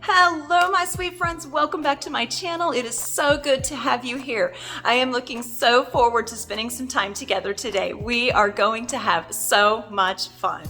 Hello, my sweet friends. Welcome back to my channel. It is so good to have you here. I am looking so forward to spending some time together today. We are going to have so much fun.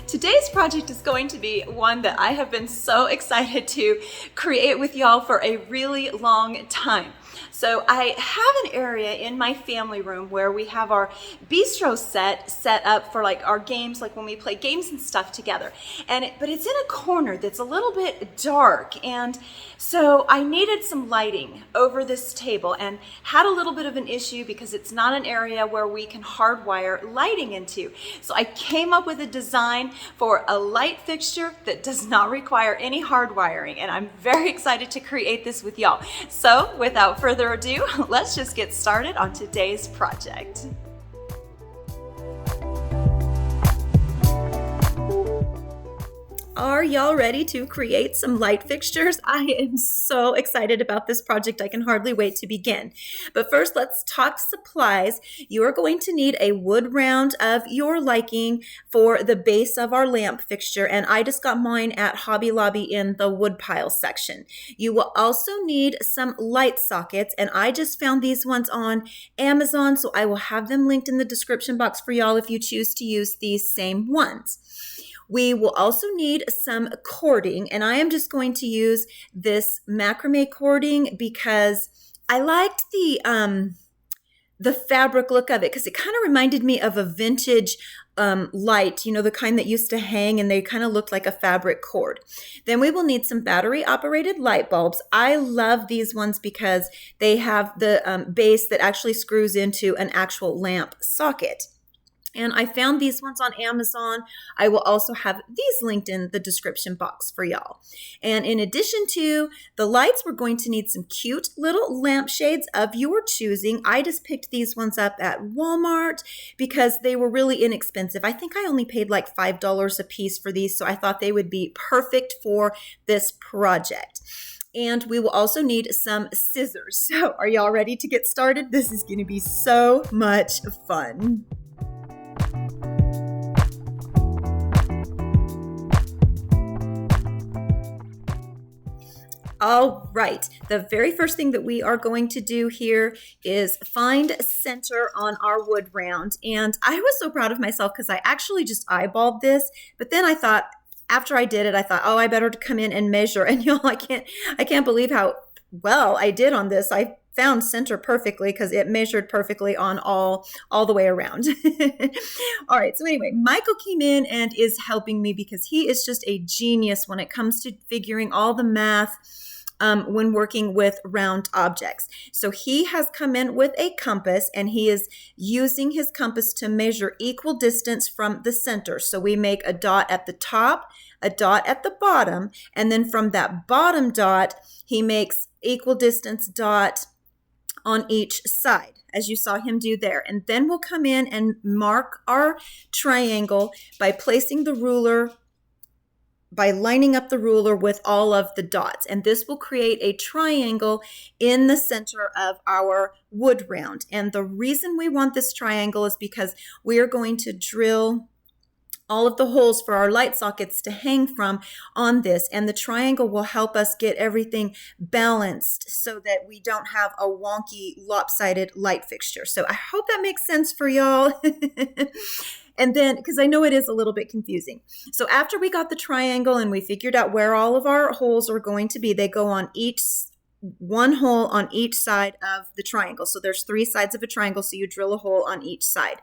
Today's project is going to be one that I have been so excited to create with y'all for a really long time. So I have an area in my family room where we have our bistro set up for like our games, like when we play games and stuff together. But it's in a corner that's a little bit dark, and so I needed some lighting over this table and had a little bit of an issue because it's not an area where we can hardwire lighting into. So I came up with a design for a light fixture that does not require any hardwiring, and I'm very excited to create this with y'all. So without further ado, let's just get started on today's project. Are y'all ready to create some light fixtures? I am so excited about this project. I can hardly wait to begin. But first, let's talk supplies. You are going to need a wood round of your liking for the base of our lamp fixture, and I just got mine at Hobby Lobby in the wood pile section. You will also need some light sockets, and I just found these ones on Amazon, so I will have them linked in the description box for y'all if you choose to use these same ones. We will also need some cording, and I am just going to use this macrame cording because I liked the fabric look of it, because it kind of reminded me of a vintage light, you know, the kind that used to hang and they kind of looked like a fabric cord. Then we will need some battery operated light bulbs. I love these ones because they have the base that actually screws into an actual lamp socket. And I found these ones on Amazon. I will also have these linked in the description box for y'all. And in addition to the lights, we're going to need some cute little lampshades of your choosing. I just picked these ones up at Walmart because they were really inexpensive. I think I only paid like $5 a piece for these, so I thought they would be perfect for this project. And we will also need some scissors. So are y'all ready to get started? This is going to be so much fun. All right, the very first thing that we are going to do here is find center on our wood round. And I was so proud of myself because I actually just eyeballed this, but then I thought, after I did it, I thought, oh, I better come in and measure. And y'all, I can't believe how well I did on this. I found center perfectly because it measured perfectly on all the way around. All right, so anyway, Michael came in and is helping me because he is just a genius when it comes to figuring all the math when working with round objects. So he has come in with a compass, and he is using his compass to measure equal distance from the center. So we make a dot at the top, a dot at the bottom, and then from that bottom dot, he makes equal distance dot on each side, as you saw him do there. And then we'll come in and mark our triangle by placing the ruler, by lining up the ruler with all of the dots. And this will create a triangle in the center of our wood round. And the reason we want this triangle is because we are going to drill all of the holes for our light sockets to hang from on this, and the triangle will help us get everything balanced so that we don't have a wonky lopsided light fixture. So I hope that makes sense for y'all. And then, because I know it is a little bit confusing. So after we got the triangle and we figured out where all of our holes are going to be, they go on one hole on each side of the triangle. So there's 3 sides of a triangle, so you drill a hole on each side.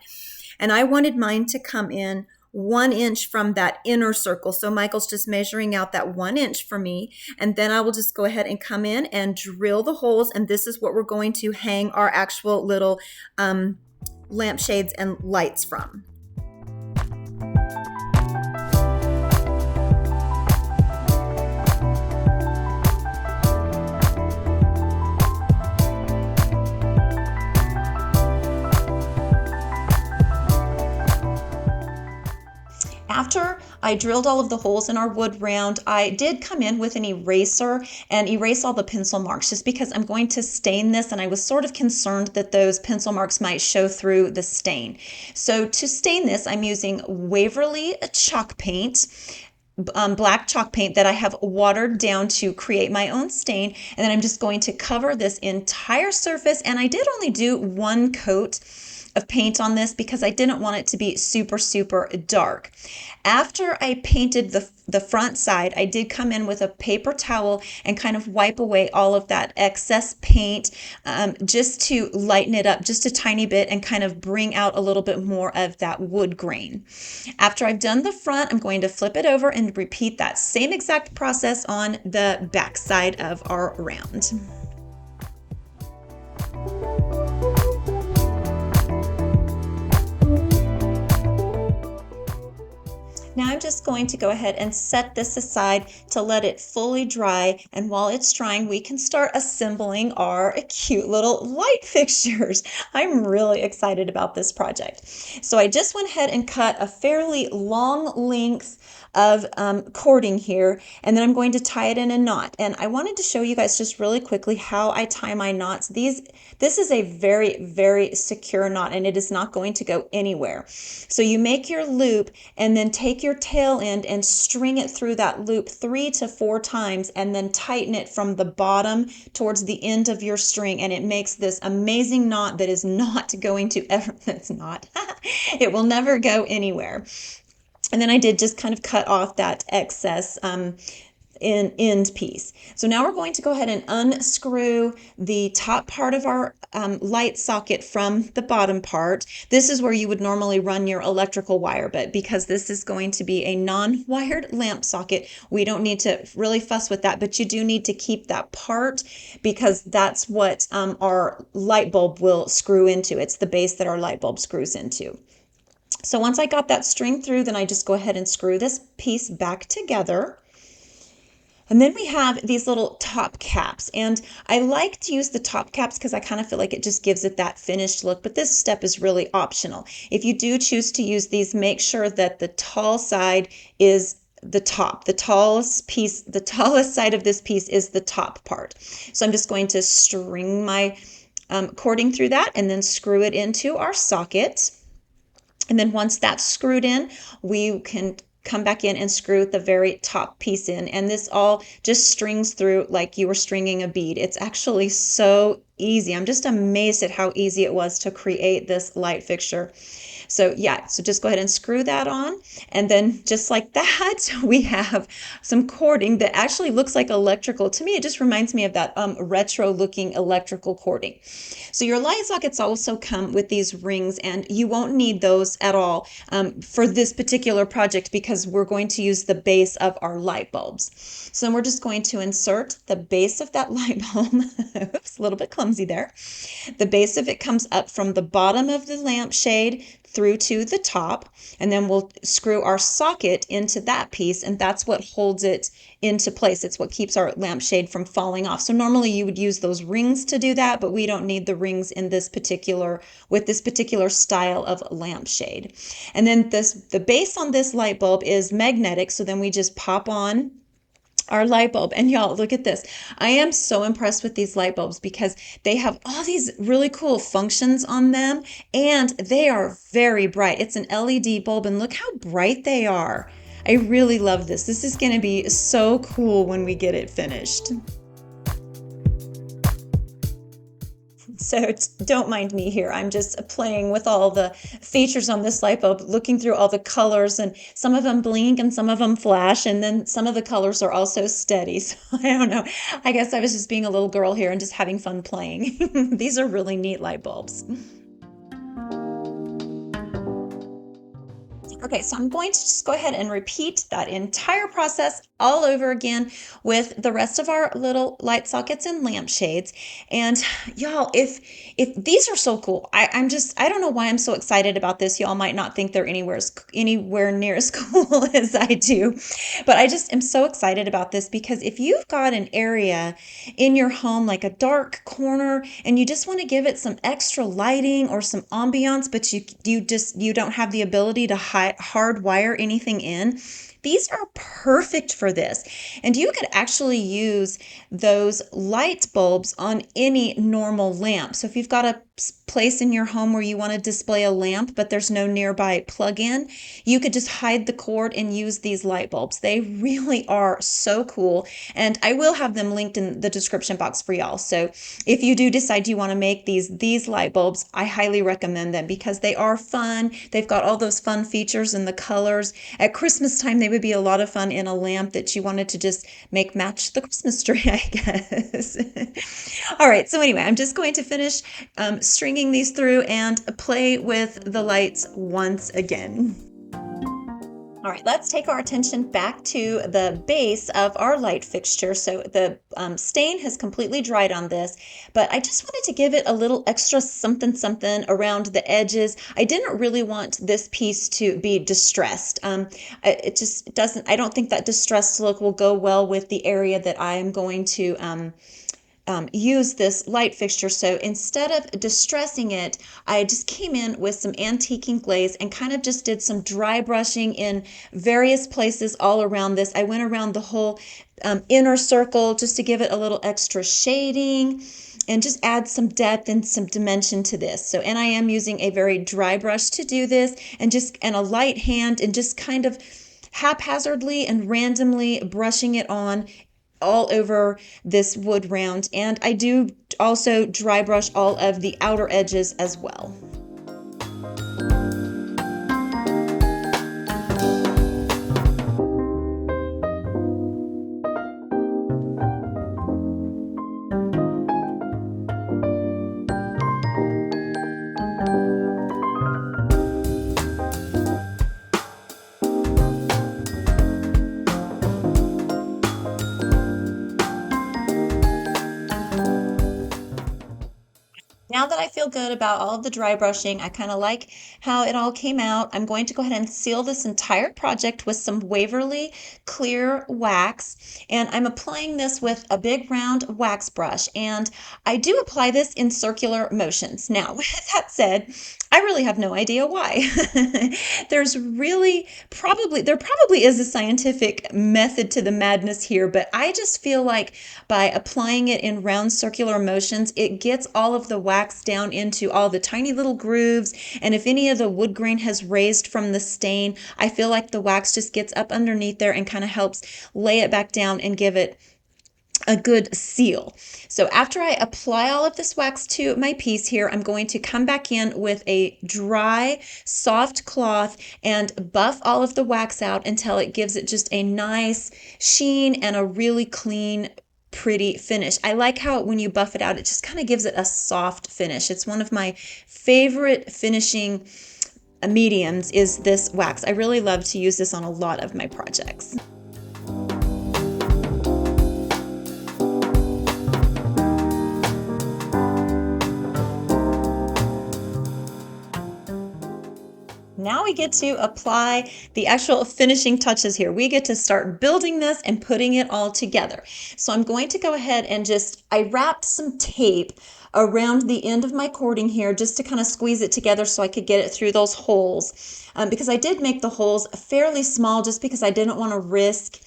And I wanted mine to come in 1 inch from that inner circle. So Michael's just measuring out that 1 inch for me. And then I will just go ahead and come in and drill the holes. And this is what we're going to hang our actual little lampshades and lights from. after I drilled all of the holes in our wood round, I did come in with an eraser and erase all the pencil marks just because I'm going to stain this, and I was sort of concerned that those pencil marks might show through the stain. So to stain this, I'm using Waverly chalk paint, black chalk paint that I have watered down to create my own stain. And then I'm just going to cover this entire surface. And I did only do one coat of paint on this because I didn't want it to be super, super dark. After I painted the front side, I did come in with a paper towel and kind of wipe away all of that excess paint, just to lighten it up just a tiny bit and kind of bring out a little bit more of that wood grain. After I've done the front, I'm going to flip it over and repeat that same exact process on the back side of our round. Now I'm just going to go ahead and set this aside to let it fully dry, and while it's drying we can start assembling our cute little light fixtures. I'm really excited about this project. So I just went ahead and cut a fairly long length of cording here, and then I'm going to tie it in a knot. And I wanted to show you guys just really quickly how I tie my knots. This is a very, very secure knot, and it is not going to go anywhere. So you make your loop and then take your tail end and string it through that loop 3 to 4 times, and then tighten it from the bottom towards the end of your string, and it makes this amazing knot that is not going to ever, it will never go anywhere. And then I did just kind of cut off that excess end piece. So now we're going to go ahead and unscrew the top part of our light socket from the bottom part. This is where you would normally run your electrical wire, but because this is going to be a non-wired lamp socket, we don't need to really fuss with that, but you do need to keep that part because that's what our light bulb will screw into. It's the base that our light bulb screws into. So once I got that string through, then I just go ahead and screw this piece back together. And then we have these little top caps, and I like to use the top caps because I kind of feel like it just gives it that finished look, but this step is really optional. If you do choose to use these, make sure that the tall side is the top. The tallest side of this piece is the top part. So I'm just going to string my cording through that and then screw it into our socket. And then once that's screwed in, we can come back in and screw the very top piece in. And this all just strings through like you were stringing a bead. It's actually so easy. I'm just amazed at how easy it was to create this light fixture. So yeah, so just go ahead and screw that on. And then just like that, we have some cording that actually looks like electrical. To me, it just reminds me of that retro looking electrical cording. So your light sockets also come with these rings, and you won't need those at all for this particular project because we're going to use the base of our light bulbs. So then we're just going to insert the base of that light bulb. Oops, a little bit clumsy there. The base of it comes up from the bottom of the lampshade through to the top, and then we'll screw our socket into that piece, and that's what holds it into place. It's what keeps our lampshade from falling off. So normally you would use those rings to do that, but we don't need the rings in this particular style of lampshade. And then the base on this light bulb is magnetic, so then we just pop on our light bulb. And y'all, look at this. I am so impressed with these light bulbs because they have all these really cool functions on them, and they are very bright. It's an LED bulb, and look how bright they are. I really love this. This is going to be so cool when we get it finished. So don't mind me here. I'm just playing with all the features on this light bulb, looking through all the colors, and some of them blink and some of them flash, and then some of the colors are also steady. So I don't know. I guess I was just being a little girl here and just having fun playing. These are really neat light bulbs. Okay, so I'm going to just go ahead and repeat that entire process all over again with the rest of our little light sockets and lampshades. And y'all, if these are so cool, I don't know why I'm so excited about this. Y'all might not think they're anywhere near as cool as I do, but I just am so excited about this because if you've got an area in your home, like a dark corner, and you just want to give it some extra lighting or some ambiance, but you don't have the ability to hardwire anything in, these are perfect for this. And you could actually use those light bulbs on any normal lamp. So if you've got a place in your home where you want to display a lamp, but there's no nearby plug-in, you could just hide the cord and use these light bulbs. They really are so cool. And I will have them linked in the description box for y'all. So if you do decide you want to make these light bulbs, I highly recommend them because they are fun. They've got all those fun features and the colors. At Christmas time, they would be a lot of fun in a lamp that you wanted to just make match the Christmas tree, I guess. All right, so anyway, I'm just going to finish stringing these through and play with the lights once again. All right, let's take our attention back to the base of our light fixture. So the stain has completely dried on this, but I just wanted to give it a little extra something around the edges. I didn't really want this piece to be distressed. It just doesn't, I don't think that distressed look will go well with the area that I am going to use this light fixture. So instead of distressing it, I just came in with some antiquing glaze and kind of just did some dry brushing in various places all around this. I went around the whole inner circle just to give it a little extra shading and just add some depth and some dimension to this. So, and I am using a very dry brush to do this, and a light hand, and just kind of haphazardly and randomly brushing it on all over this wood round. And I do also dry brush all of the outer edges as well. Now that I feel good about all of the dry brushing, I kind of like how it all came out, I'm going to go ahead and seal this entire project with some Waverly clear wax. And I'm applying this with a big round wax brush. And I do apply this in circular motions. Now, with that said, I really have no idea why. There probably is a scientific method to the madness here, but I just feel like by applying it in round circular motions, it gets all of the wax down into all the tiny little grooves. And if any of the wood grain has raised from the stain, I feel like the wax just gets up underneath there and kind of helps lay it back down and give it a good seal. So after I apply all of this wax to my piece here, I'm going to come back in with a dry, soft cloth and buff all of the wax out until it gives it just a nice sheen and a really clean, pretty finish. I like how when you buff it out, it just kind of gives it a soft finish. It's one of my favorite finishing mediums is this wax. I really love to use this on a lot of my projects. Now we get to apply the actual finishing touches here. We get to start building this and putting it all together. So I'm going to go ahead and I wrapped some tape around the end of my cording here just to kind of squeeze it together so I could get it through those holes. Because I did make the holes fairly small just because I didn't want to risk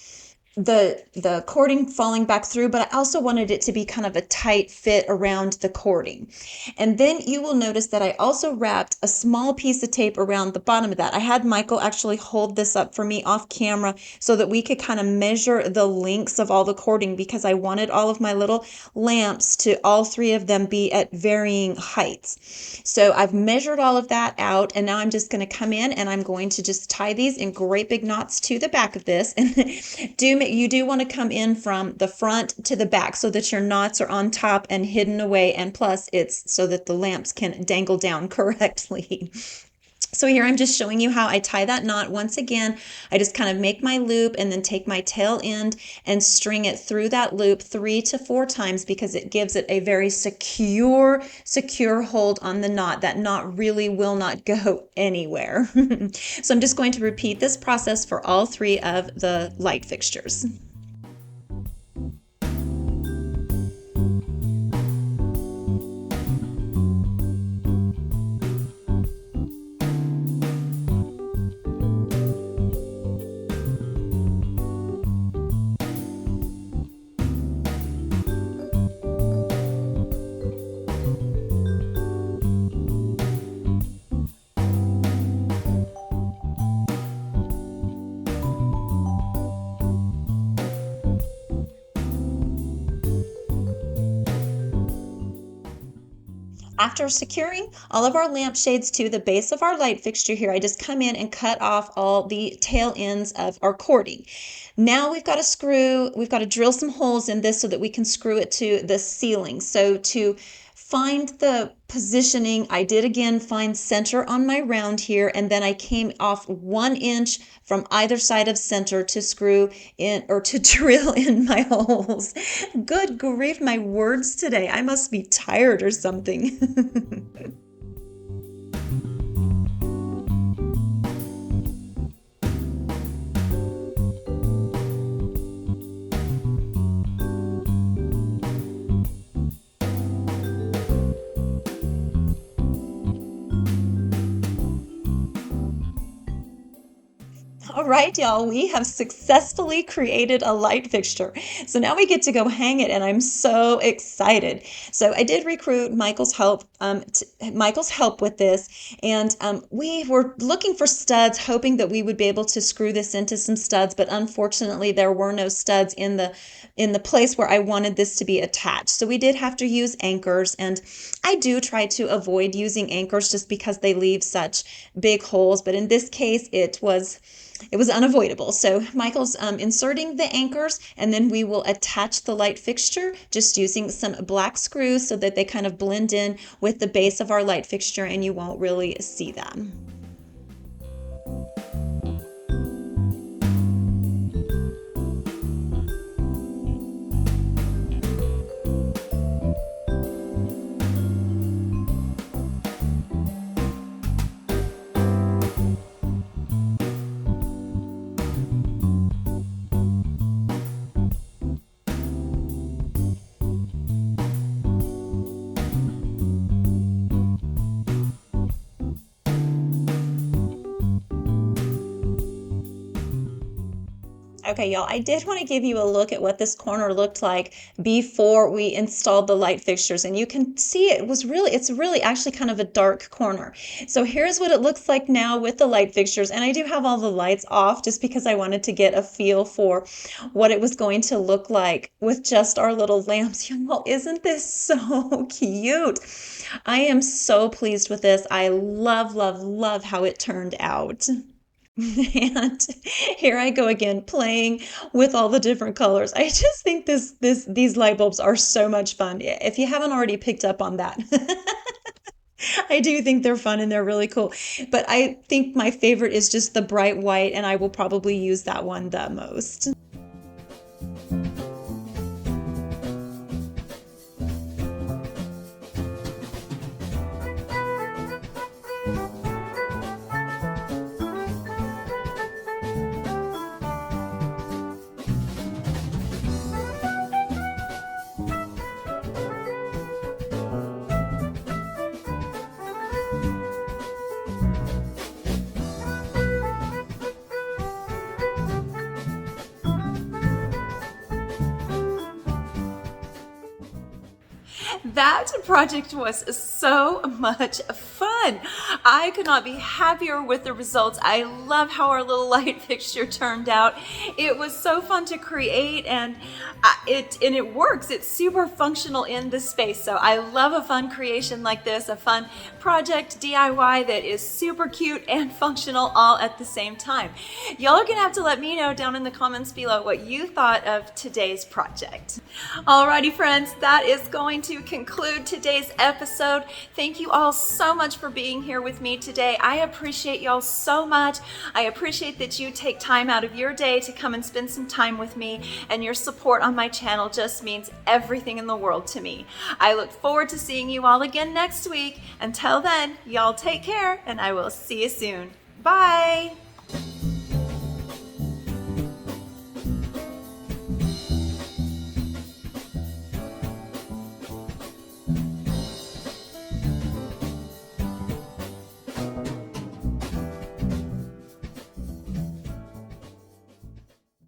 the cording falling back through, but I also wanted it to be kind of a tight fit around the cording. And then you will notice that I also wrapped a small piece of tape around the bottom of that. I had Michael actually hold this up for me off camera so that we could kind of measure the lengths of all the cording, because I wanted all of my little lamps to all three of them be at varying heights. So I've measured all of that out, and now I'm just going to come in and I'm going to just tie these in great big knots to the back of this. And you do want to come in from the front to the back so that your knots are on top and hidden away, and plus it's so that the lamps can dangle down correctly. So here I'm just showing you how I tie that knot. Once again, I just kind of make my loop and then take my tail end and string it through that loop 3 to 4 times, because it gives it a very secure hold on the knot. That knot really will not go anywhere. So I'm just going to repeat this process for all 3 of the light fixtures. After securing all of our lampshades to the base of our light fixture here, I just come in and cut off all the tail ends of our cording. Now we've got to drill some holes in this so that we can screw it to the ceiling. So to find the positioning, I did again find center on my round here, and then I came off 1 inch from either side of center to screw in or to drill in my holes. Good grief, my words today. I must be tired or something. All right, y'all, we have successfully created a light fixture. So now we get to go hang it, and I'm so excited. So I did recruit Michael's help with this, and we were looking for studs, hoping that we would be able to screw this into some studs, but unfortunately there were no studs in the place where I wanted this to be attached. So we did have to use anchors, and I do try to avoid using anchors just because they leave such big holes, but in this case it was unavoidable. So Michael's inserting the anchors, and then we will attach the light fixture just using some black screws so that they kind of blend in with the base of our light fixture and you won't really see them. Okay, y'all, I did want to give you a look at what this corner looked like before we installed the light fixtures, and you can see it's really actually kind of a dark corner. So here's what it looks like now with the light fixtures, and I do have all the lights off just because I wanted to get a feel for what it was going to look like with just our little lamps. Y'all, isn't this so cute? I am so pleased with this. I love, love, love how it turned out. And here I go again playing with all the different colors. I just think these light bulbs are so much fun. If you haven't already picked up on that. I do think they're fun and they're really cool. But I think my favorite is just the bright white, and I will probably use that one the most. That project was so much fun. I could not be happier with the results. I love how our little light fixture turned out. It was so fun to create, and it works. It's super functional in the space. So I love a fun creation like this, a fun project DIY that is super cute and functional all at the same time. Y'all are gonna have to let me know down in the comments below what you thought of today's project. Alrighty friends, that is going to conclude today's episode. Thank you all so much for being here with me today. I appreciate y'all so much. I appreciate that you take time out of your day to come and spend some time with me, and your support on my channel just means everything in the world to me. I look forward to seeing you all again next week. Until then, y'all take care, and I will see you soon. Bye.